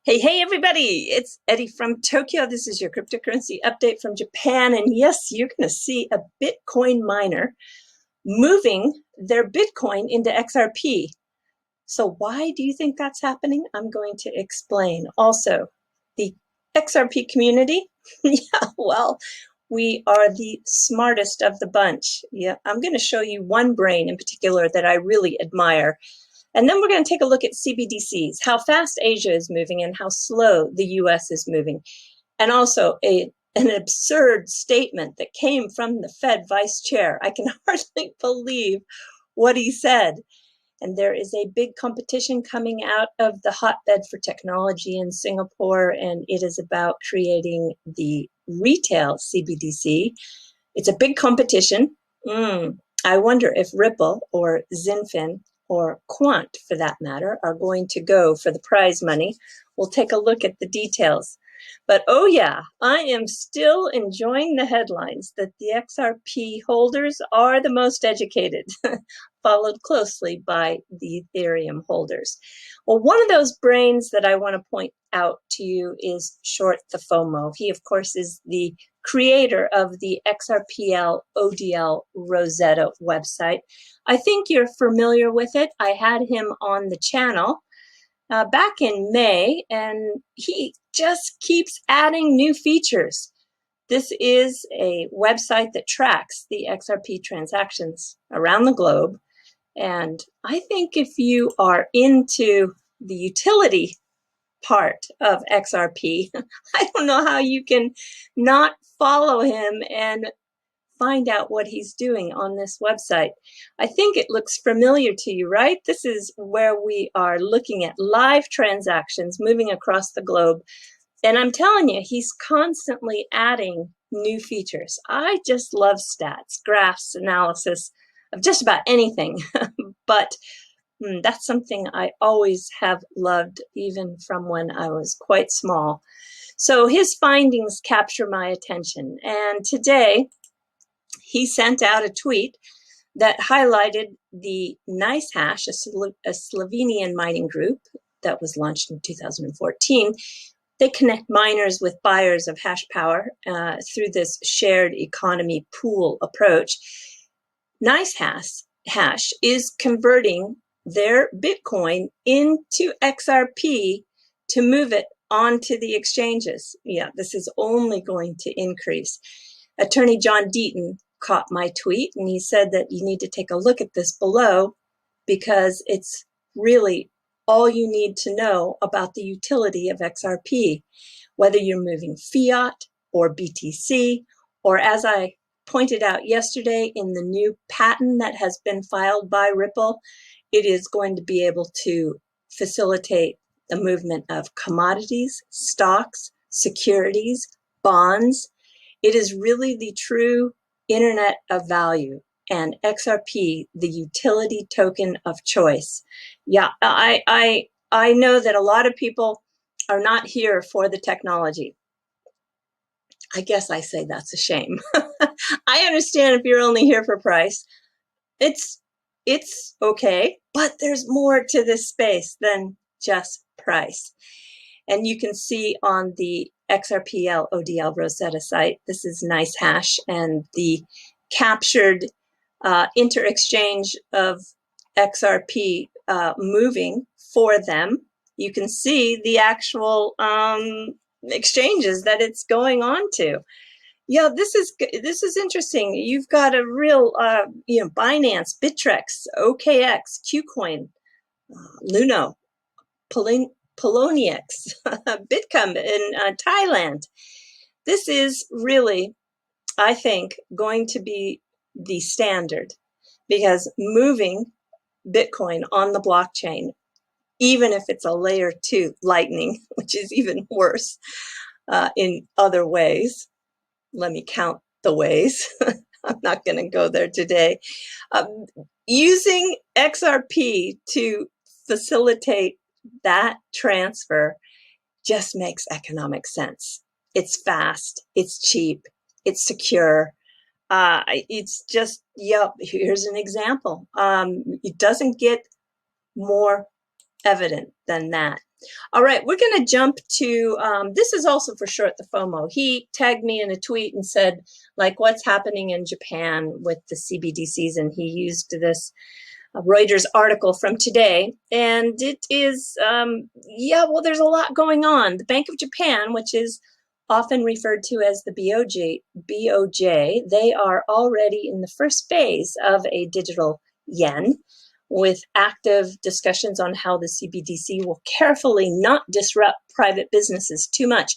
Hey, everybody, it's Eddie from Tokyo. This is your cryptocurrency update from Japan. And yes, you're going to see a Bitcoin miner moving their Bitcoin into XRP. So why do you think that's happening? I'm going to explain. Also, the XRP community, yeah, well, we are the smartest of the bunch. Yeah, I'm going to show you one brain in particular that I really admire. And then we're going to take a look at CBDCs, how fast Asia is moving and how slow the US is moving. And also an absurd statement that came from the Fed vice chair. I can hardly believe what he said. And there is a big competition coming out of the hotbed for technology in Singapore, and it is about creating the retail CBDC. It's a big competition. I wonder if Ripple or XinFin or Quant, for that matter, are going to go for the prize money. We'll take a look at the details. But oh yeah, I am still enjoying the headlines that the XRP holders are the most educated, followed closely by the Ethereum holders. Well, one of those brains that I want to point out to you is Short the FOMO. He, of course, is the creator of the XRPL ODL Rosetta website. I think you're familiar with it. I had him on the channel back in May, and he just keeps adding new features. This is a website that tracks the XRP transactions around the globe. And I think if you are into the utility part of XRP, I don't know how you can not follow him and find out what he's doing on this website. I think it looks familiar to you, right? This is where we are looking at live transactions moving across the globe. And I'm telling you, he's constantly adding new features. I just love stats, graphs, analysis of just about anything. But that's something I always have loved, even from when I was quite small. So his findings capture my attention. And today, he sent out a tweet that highlighted the NiceHash, a Slovenian mining group that was launched in 2014. They connect miners with buyers of hash power through this shared economy pool approach. NiceHash is converting their Bitcoin into XRP to move it onto the exchanges. Yeah, this is only going to increase. Attorney John Deaton caught my tweet, and he said that you need to take a look at this below because it's really all you need to know about the utility of XRP, whether you're moving fiat or BTC, or as I pointed out yesterday in the new patent that has been filed by Ripple, it is going to be able to facilitate the movement of commodities, stocks, securities, bonds. It is really the true internet of value, and XRP, the utility token of choice. Yeah, I know that a lot of people are not here for the technology. I guess I say that's a shame. I understand if you're only here for price. It's okay, but there's more to this space than just price. And you can see on the XRPL ODL Rosetta site, this is NiceHash, and the captured inter-exchange of XRP moving for them. You can see the actual exchanges that it's going on to. Yeah, this is interesting. You've got a real, Binance, Bittrex, OKX, KuCoin, Luno, Poloniex, Bitcom in Thailand. This is really, I think, going to be the standard, because moving Bitcoin on the blockchain, even if it's a layer 2 Lightning, which is even worse in other ways. Let me count the ways. I'm not going to go there today. Using XRP to facilitate that transfer just makes economic sense. It's fast, it's cheap, it's secure. It's just, yep, here's an example. It doesn't get more evident than that. All right, we're going to jump to, this is also for Short the FOMO. He tagged me in a tweet and said, like, what's happening in Japan with the CBDCs, and he used this Reuters article from today, and it is, yeah, well, there's a lot going on. The Bank of Japan, which is often referred to as the BOJ, they are already in the first phase of a digital yen, with active discussions on how the CBDC will carefully not disrupt private businesses too much.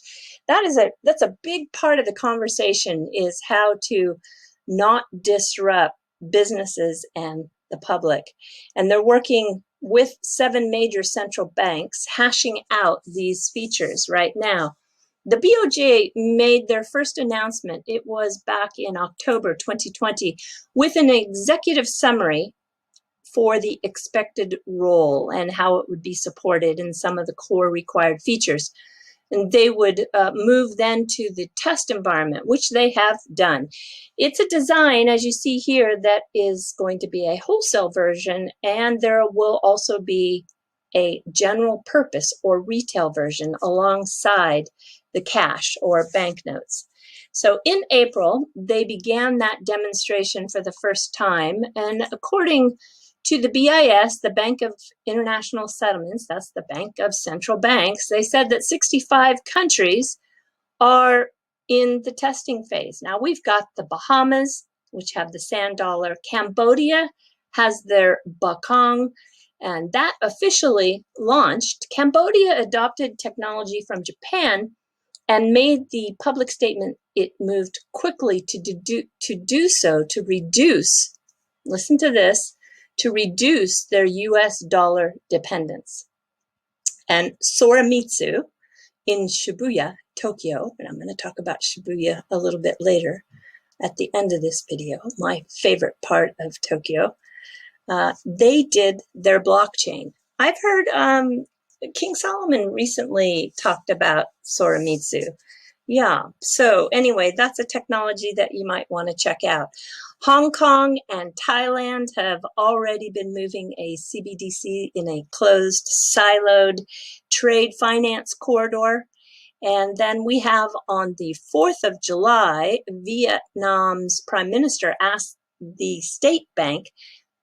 That's a big part of the conversation, is how to not disrupt businesses and the public. And they're working with 7 major central banks, hashing out these features right now. The BOJ made their first announcement, it was back in October 2020, with an executive summary for the expected role and how it would be supported in some of the core required features. And they would move then to the test environment, which they have done. It's a design, as you see here, that is going to be a wholesale version, and there will also be a general purpose or retail version alongside the cash or banknotes. So in April, they began that demonstration for the first time, and according to the BIS, the Bank of International Settlements, that's the Bank of Central Banks, they said that 65 countries are in the testing phase. Now we've got the Bahamas, which have the sand dollar. Cambodia has their bakong, and that officially launched. Cambodia adopted technology from Japan and made the public statement it moved quickly to do so to reduce, listen to this, to reduce their US dollar dependence. And Soramitsu in Shibuya, Tokyo, and I'm going to talk about Shibuya a little bit later at the end of this video, my favorite part of Tokyo, they did their blockchain. I've heard King Solomon recently talked about Soramitsu. Yeah, so anyway, that's a technology that you might want to check out. Hong Kong and Thailand have already been moving a CBDC in a closed, siloed trade finance corridor. And then we have on the 4th of July, Vietnam's Prime Minister asked the state bank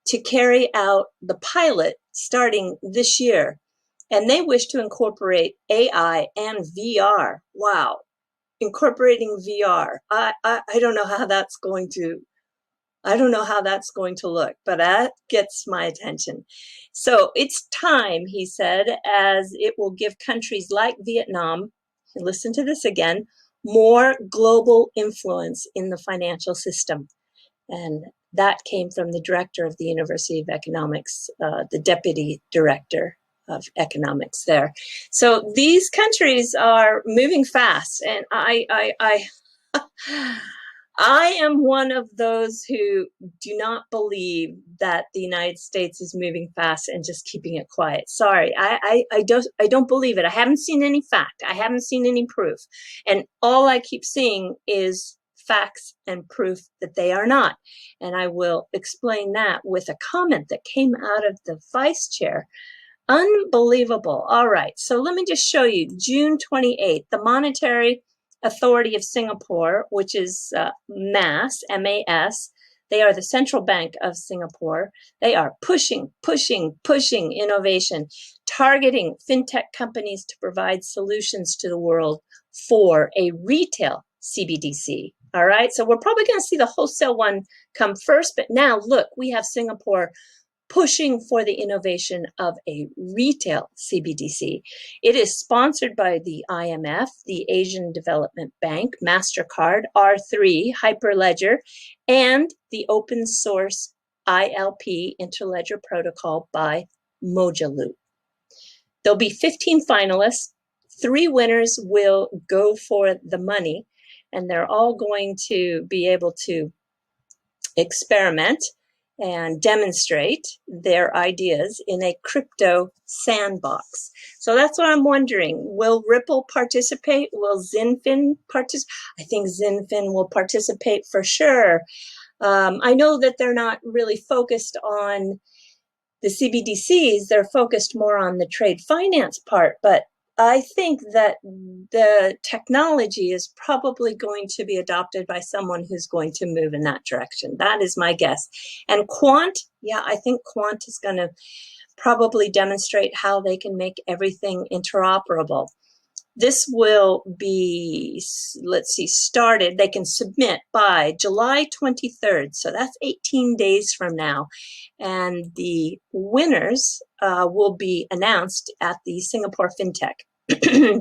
to carry out the pilot starting this year. And they wish to incorporate AI and VR. Wow. Incorporating VR. I don't know how that's going to look, but that gets my attention. So it's time, he said, as it will give countries like Vietnam, listen to this again, more global influence in the financial system. And that came from the director of the University of Economics, the deputy director of economics there. So these countries are moving fast, and I am one of those who do not believe that the United States is moving fast and just keeping it quiet. Sorry, I don't believe it. I haven't seen any fact. I haven't seen any proof, and all I keep seeing is facts and proof that they are not. And I will explain that with a comment that came out of the vice chair. Unbelievable. All right, so let me just show you. June 28th, the Monetary Authority of Singapore, which is MAS, M-A-S, they are the central bank of Singapore. They are pushing innovation, targeting fintech companies to provide solutions to the world for a retail CBDC. All right, so we're probably going to see the wholesale one come first, but now look, we have Singapore pushing for the innovation of a retail CBDC. It is sponsored by the IMF, the Asian Development Bank, MasterCard, R3, Hyperledger, and the open source ILP Interledger Protocol by Mojaloop. There'll be 15 finalists. 3 winners will go for the money, and they're all going to be able to experiment and demonstrate their ideas in a crypto sandbox. So that's what I'm wondering. Will Ripple participate? Will XinFin participate? I think XinFin will participate for sure. I know that they're not really focused on The CBDCs, they're focused more on the trade finance part, but I think that the technology is probably going to be adopted by someone who's going to move in that direction. That is my guess. And quant, yeah, I think quant is going to probably demonstrate how they can make everything interoperable. This will be, let's see, started, they can submit by July 23rd, so that's 18 days from now. And the winners will be announced at the Singapore FinTech.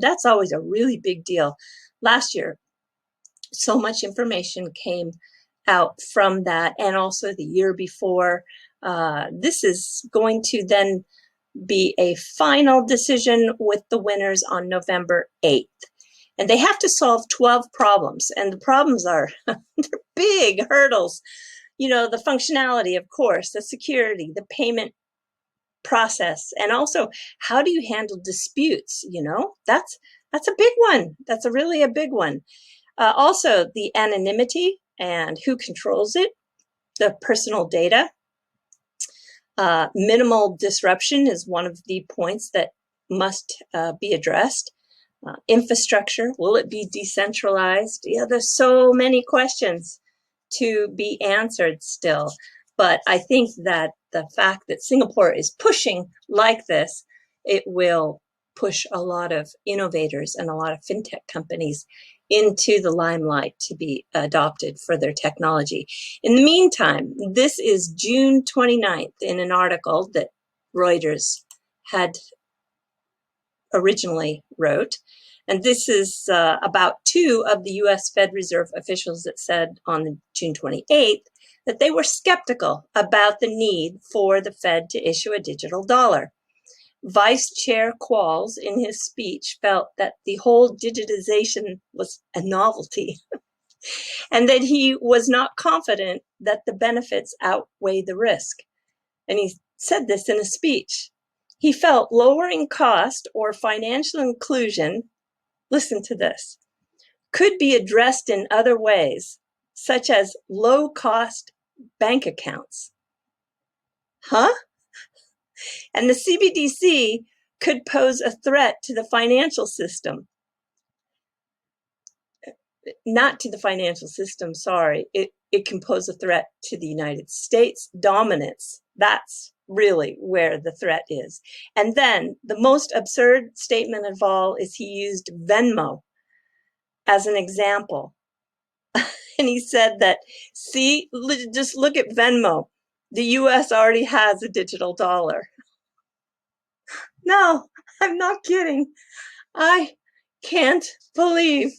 That's always a really big deal. Last year, so much information came out from that, and also the year before. This is going to then be a final decision with the winners on November 8th. And they have to solve 12 problems. And the problems are they're big hurdles. You know, the functionality, of course, the security, the payment process, and also how do you handle disputes? You know, that's a big one. That's really a big one. Also, the anonymity and who controls it, the personal data. Minimal disruption is one of the points that must be addressed. Infrastructure, will it be decentralized? Yeah, there's so many questions to be answered still. But I think that the fact that Singapore is pushing like this, it will push a lot of innovators and a lot of fintech companies into the limelight to be adopted for their technology. In the meantime, this is June 29th in an article that Reuters had originally wrote. And this is about two of the US Fed Reserve officials that said on June 28th that they were skeptical about the need for the Fed to issue a digital dollar. Vice Chair Qualls, in his speech, felt that the whole digitization was a novelty and that he was not confident that the benefits outweigh the risk. And he said this in a speech. He felt lowering cost or financial inclusion, listen to this, could be addressed in other ways, such as low-cost bank accounts. Huh? And the CBDC could pose a threat to the financial system. Not to the financial system, sorry. It can pose a threat to the United States dominance. That's really where the threat is. And then the most absurd statement of all is he used Venmo as an example. And he said that, see, just look at Venmo. The US already has a digital dollar. No, I'm not kidding. I can't believe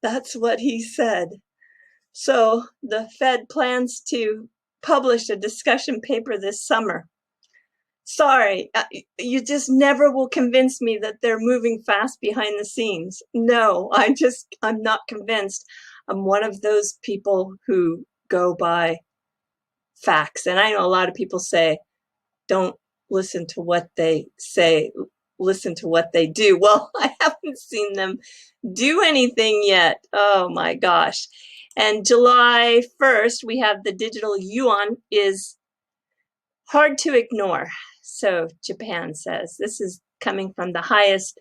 that's what he said. So the Fed plans to publish a discussion paper this summer. Sorry, you just never will convince me that they're moving fast behind the scenes. No, I'm not convinced. I'm one of those people who go by facts. And I know a lot of people say, don't listen to what they say, listen to what they do. Well, I haven't seen them do anything yet. Oh my gosh. And July 1st, we have the digital yuan is hard to ignore. So Japan says this is coming from the highest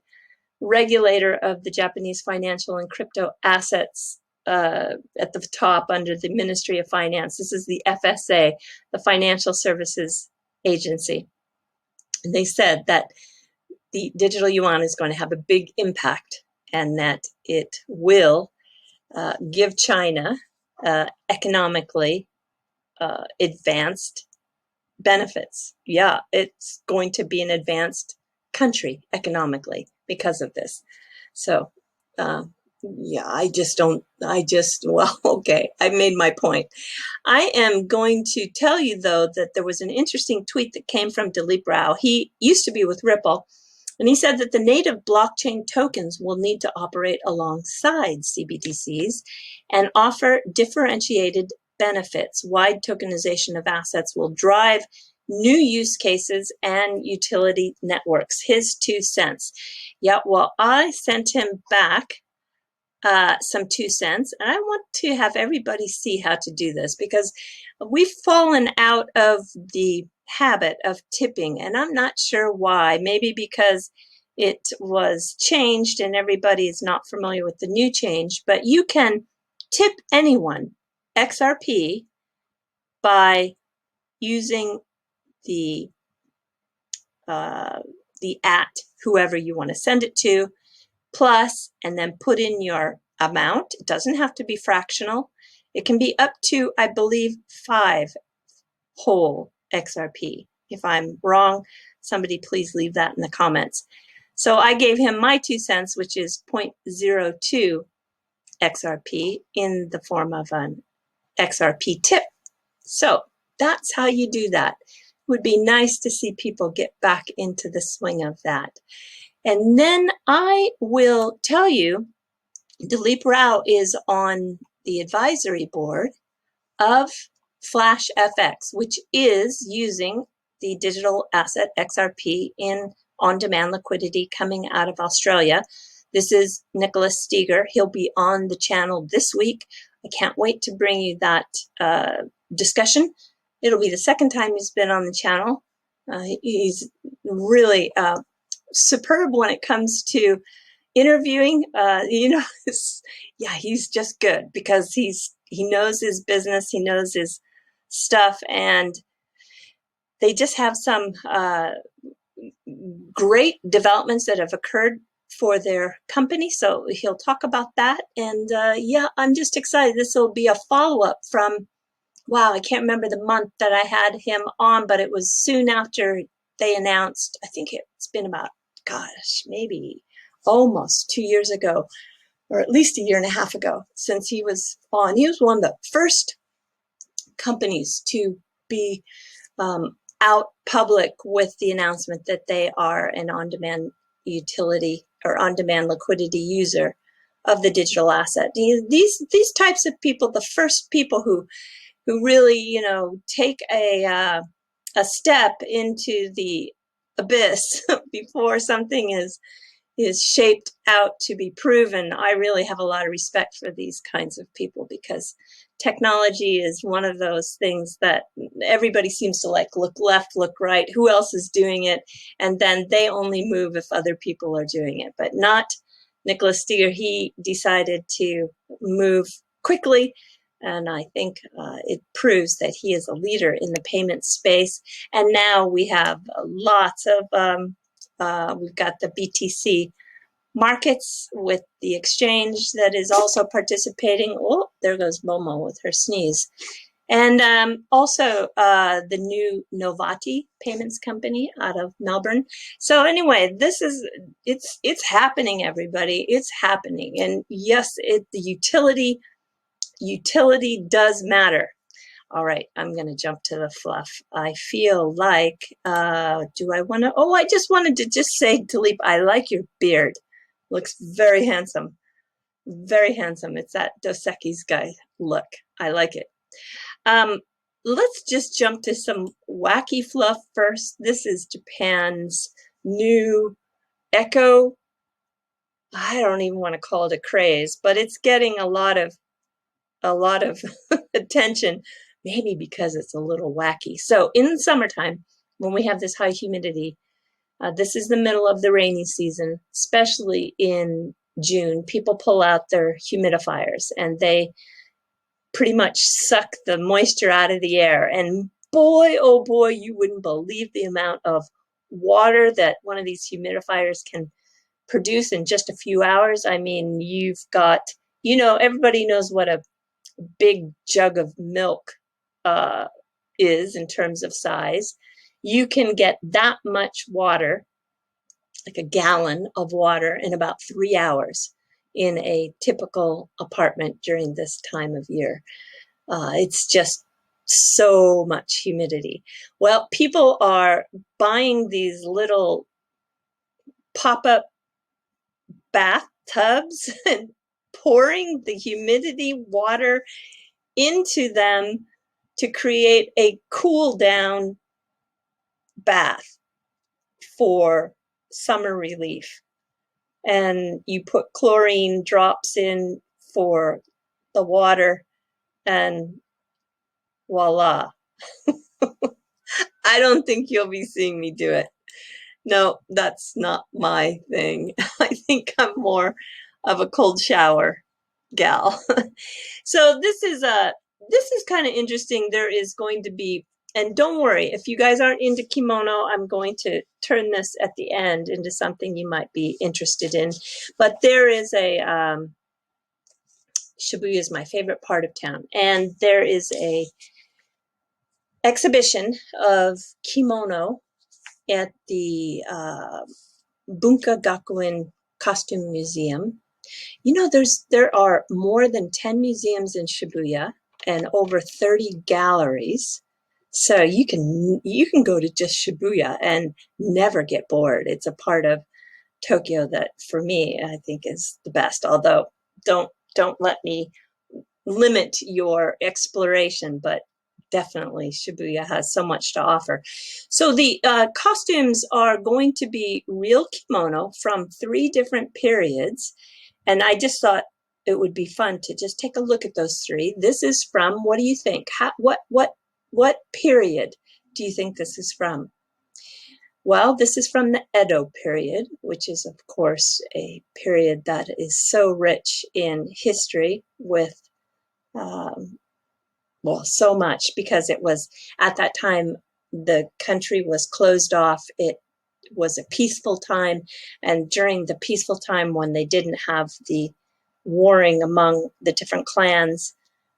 regulator of the Japanese financial and crypto assets at the top under the Ministry of Finance. This is the FSA, the Financial Services Agency. And they said that the digital yuan is going to have a big impact and that it will give China economically advanced benefits. Yeah, it's going to be an advanced country economically because of this. So, yeah, well, okay, I made my point. I am going to tell you, though, that there was an interesting tweet that came from Dilip Rao. He used to be with Ripple, and he said that the native blockchain tokens will need to operate alongside CBDCs and offer differentiated benefits. Wide tokenization of assets will drive new use cases and utility networks. His 2 cents. Yeah, well, I sent him back some 2 cents, and I want to have everybody see how to do this because we've fallen out of the habit of tipping, and I'm not sure why. Maybe because it was changed and everybody is not familiar with the new change, but you can tip anyone XRP by using the at whoever you want to send it to, plus, and then put in your amount. It doesn't have to be fractional. It can be up to, I believe, 5 whole XRP. If I'm wrong, somebody please leave that in the comments. So I gave him my 2 cents, which is 0.02 XRP in the form of an XRP tip. So that's how you do that. It would be nice to see people get back into the swing of that. And then I will tell you, Dilip Rao is on the advisory board of FlashFX, which is using the digital asset XRP in on-demand liquidity coming out of Australia. This is Nicholas Steger. He'll be on the channel this week. I can't wait to bring you that discussion. It'll be the second time he's been on the channel. He's really superb when it comes to interviewing. Yeah, he's just good because he knows his business, he knows his stuff, and they just have some great developments that have occurred for their company. So he'll talk about that. And yeah, I'm just excited. This will be a follow-up from, wow, I can't remember the month that I had him on, but it was soon after they announced, I think it's been about, gosh, maybe almost 2 years ago, or at least a year and a half ago since he was on. He was one of the first companies to be out public with the announcement that they are an on-demand utility or on-demand liquidity user of the digital asset. These types of people, the first people who really, take a step into the abyss before something is shaped out to be proven. I really have a lot of respect for these kinds of people because technology is one of those things that everybody seems to like, look left, look right, who else is doing it? And then they only move if other people are doing it, but not Nicholas Steger. He decided to move quickly, and I think it proves that he is a leader in the payment space. And now we have lots of we've got the BTC markets with the exchange that is also participating. Oh, there goes Momo with her sneeze. And also the new Novati payments company out of Melbourne. So anyway, it's happening, everybody. It's happening. And yes, the utility does matter. All right, I'm going to jump to the fluff. I feel like, do I want to? Oh, I just wanted to just say, Dilip, I like your beard. Looks very handsome. Very handsome. It's that Dos Equis guy look. I like it. Let's just jump to some wacky fluff first. This is Japan's new echo. I don't even want to call it a craze, but it's getting a lot of attention, maybe because it's a little wacky. So in the summertime, when we have this high humidity, this is the middle of the rainy season, especially in June, people pull out their humidifiers and they pretty much suck the moisture out of the air. And boy, oh boy, you wouldn't believe the amount of water that one of these humidifiers can produce in just a few hours. I mean, you've got, everybody knows what a big jug of milk is in terms of size. You can get that much water, like a gallon of water, in about 3 hours in a typical apartment during this time of year. It's just so much humidity. Well, people are buying these little pop-up bathtubs and pouring the humidity water into them to create a cool down bath for summer relief. and you put chlorine drops in for the water, and voila. I don't think you'll be seeing me do it. No, that's not my thing. I think I'm more of a cold shower gal. So this is kind of interesting. There is going to be, and don't worry, if you guys aren't into Kimono, I'm going to turn this at the end into something you might be interested in. But there is a Shibuya is my favorite part of town, and there is a exhibition of kimono at the Bunka Gakuen Costume Museum. You know, there are more than 10 museums in Shibuya and over 30 galleries. So you can go to just Shibuya and never get bored. It's a part of Tokyo that, for me, I think is the best. Although don't let me limit your exploration, but definitely Shibuya has so much to offer. So the costumes are going to be real kimono from 3 different periods. And I just thought it would be fun to just take a look at those 3. This is from, what do you think? What period do you think this is from? Well, this is from the Edo period, which is, of course, a period that is so rich in history with, well, so much, because it was, at that time, the country was closed off. It was a peaceful time, and during the peaceful time when they didn't have the warring among the different clans,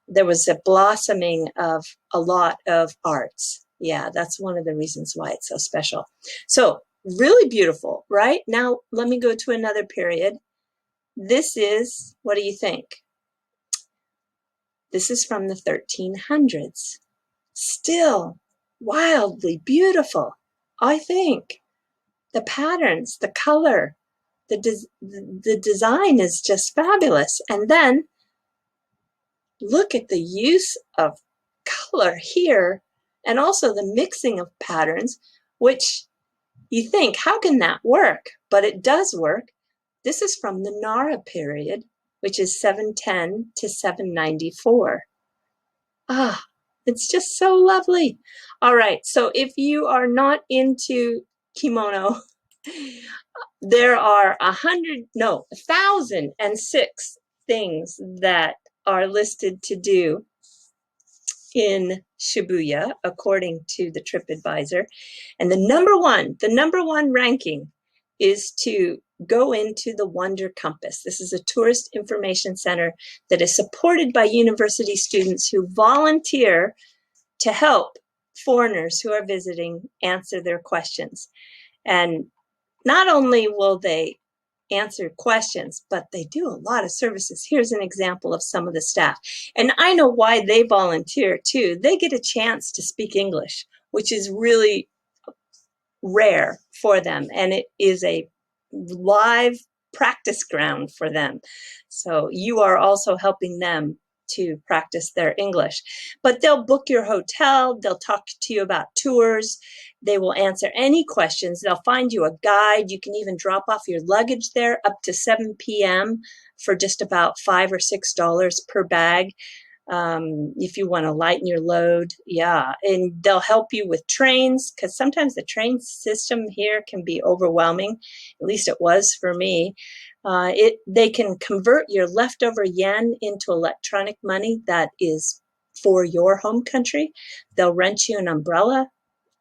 there was a blossoming of a lot of arts. Yeah, that's one of the reasons why it's so special. So really beautiful, right? Now let me go to another period. This is, what do you think? This is from the 1300s. Still wildly beautiful, I think. The patterns, the color, the design is just fabulous. And then look at the use of color here, and also the mixing of patterns, which you think, how can that work? But it does work. This is from the Nara period, which is 710 to 794. Ah, it's just so lovely. All right, so if you are not into kimono, there are 1,006 things that are listed to do in Shibuya, according to the TripAdvisor. And the number one ranking is to go into the Wonder Compass. This is a tourist information center that is supported by university students who volunteer to help foreigners who are visiting answer their questions. And not only will they answer questions, but they do a lot of services. Here's an example of some of the staff. And I know why they volunteer too. They get a chance to speak English, which is really rare for them. And it is a live practice ground for them. So you are also helping them to practice their English. But they'll book your hotel, they'll talk to you about tours, they will answer any questions, they'll find you a guide. You can even drop off your luggage there up to 7 p.m. for just about $5 or $6 per bag. If you want to lighten your load, yeah. And they'll help you with trains, because sometimes the train system here can be overwhelming. At least it was for me. They can convert your leftover yen into electronic money that is for your home country. They'll rent you an umbrella.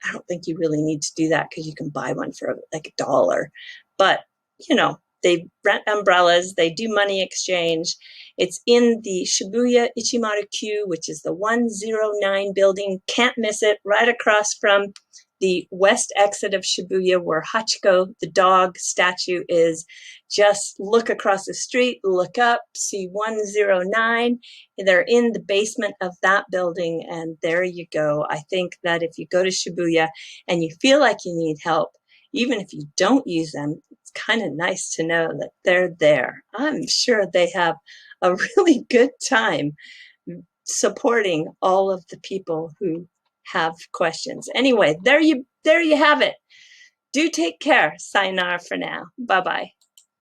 I don't think you really need to do that, because you can buy one for like $1. But, you know, they rent umbrellas, they do money exchange. It's in the Shibuya Ichimaru-Q, which is the 109 building. Can't miss it, right across from the west exit of Shibuya, where Hachiko, the dog statue, is. Just look across the street, look up, see 109. They're in the basement of that building, and there you go. I think that if you go to Shibuya and you feel like you need help, even if you don't use them, it's kind of nice to know that they're there. I'm sure they have a really good time supporting all of the people who have questions. Anyway, there you have it. Do take care. Sayonara for now. Bye-bye.